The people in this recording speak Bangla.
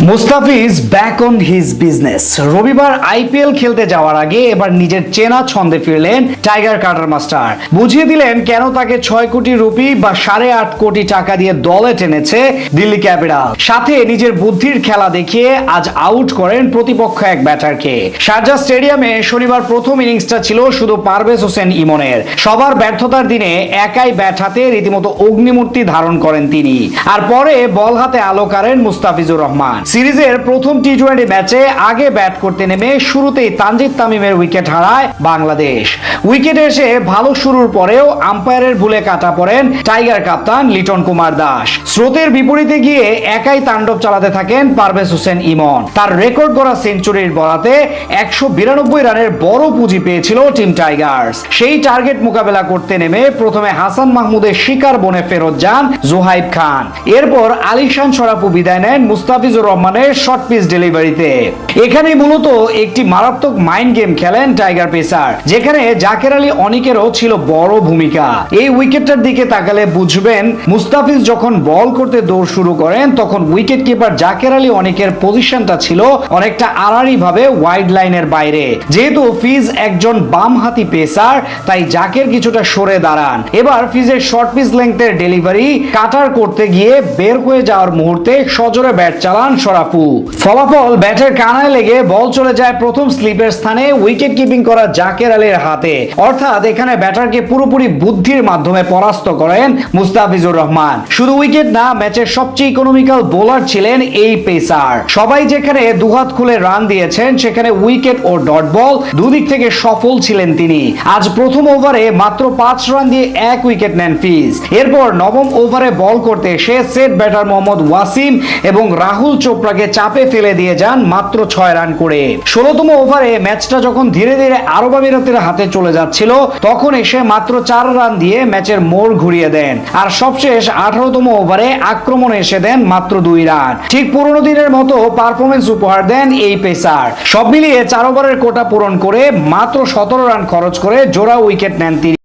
Mustafiz back on his business. রবিবার আইপিএল খেলতে যাওয়ার আগে এবার নিজের চেনা ছন্দে ফিরলেন টাইগার কাটার মাস্টার। বুঝিয়ে দিলেন কেন তাকে 6 কোটি রুপি বা 8.5 কোটি টাকা দিয়ে দলে টেনেছে দিল্লি ক্যাপিটাল। সাথে নিজের বুদ্ধির খেলা দেখিয়ে আজ আউট করেন প্রতিপক্ষ এক ব্যাটারকে। শারজাহ স্টেডিয়ামে শনিবার প্রথম ইনিংসটা ছিল শুধু পারভেজ হোসেন ইমনের। সবার ব্যর্থতার দিনে একাই ব্যাট হাতে রীতিমতো অগ্নিমূর্তি ধারণ করেন তিনি। আর পরে বল হাতে আলো কাড়েন মুস্তাফিজুর রহমান। সিরিজের প্রথম টি-20 ম্যাচে আগে ব্যাট করতে নেমে শুরুতেই তানজিদ তামিমের উইকেট হারায় বাংলাদেশ। উইকেটে এসে ভালো শুরুর পরেও আম্পায়ারের ভুলে কাটা পড়েন টাইগার কাপ্তান লিটন কুমার দাস। স্রোতের বিপরীতে গিয়ে একাই তাণ্ডব চালাতে থাকেন পারভেজ হোসেন ইমন। তার রেকর্ড করা সেঞ্চুরির বলাতে 192 রানের বড় পুঁজি পেয়েছিল টিম টাইগার্স। সেই টার্গেট মোকাবেলা করতে নেমে প্রথমে হাসান মাহমুদের শিকার বনে ফেরত যান জোহাইব খান। এরপর আলিশান শরাফু বিদায় নেন মুস্তাফিজুর রহমানের শর্ট পিচ ডেলিভারিতে। এখানে মূলত একটি মারাত্মক মাইন্ড গেম খেলেন টাইগার পেসার, যেখানে জাকের আলী অনিকেরও ছিল বড় ভূমিকা। এই উইকেটটার দিকে তাকালে বুঝবেন মুস্তাফিজ যখন বল করতে দৌড় শুরু করেন তখন উইকেট কিপার জাকের আলী অনিকের পজিশনটা ছিল অনেকটা আড়াআড়ি ভাবে ওয়াইড লাইনের বাইরে। যেহেতু ফিজ একজন বামহাতি পেসার, তাই জাকের কিছুটা সরে দাঁড়ান। এবার ফিজের শর্ট পিচ লেংথের ডেলিভারি কাটার করতে গিয়ে বের হয়ে যাওয়ার মুহূর্তে সজোরে ব্যাট চালান শরাফু। ফলাফল ব্যাটের কানায় লেগে বল চলে যায় প্রথম স্লিপের স্থানে উইকেট কিপিং করা জাকের আলীর হাতে। অর্থাৎ এখানে ব্যাটারকে পুরোপুরি বুদ্ধির মাধ্যমে পরাস্ত করেন মুস্তাফিজুর রহমান। শুধু উইকেট না, ম্যাচের সবচেয়ে ইকোনমিক্যাল বোলার ছিলেন এই পেসার। সবাই যেখানে দুহাত খুলে রান দিয়েছেন, সেখানে উইকেট ও ডট বল দুদিক থেকে সফল ছিলেন তিনি। আজ প্রথম ওভারে মাত্র 5 রান দিয়ে 1 উইকেট নেন ফিজ। এরপর নবম ওভারে বল করতে এসে সেট ব্যাটার মোহাম্মদ ওয়াসিম এবং রাহুল চোপড়াকে চাপে ফেলে দিয়ে যান মাত্র 6 রান করে। 16তম ওভারে ম্যাচটা যখন ধীরে ধীরে আরব আমিরাতের হাতে চলে যাচ্ছিল, তখন এসে মাত্র 4 রান দিয়ে ম্যাচের মোড় ঘুরিয়ে দেন। আর সবশেষ 18তম ওভারে আক্রমণে এসে দেন মাত্র 2 রান। ঠিক পুরনো দিনের মতো পারফরমেন্স উপহার দেন এই পেসার। সব মিলিয়ে 4 ওভারের কোটা পূরণ করে মাত্র 17 রান খরচ করে জোড়া উইকেট নেন তিনি।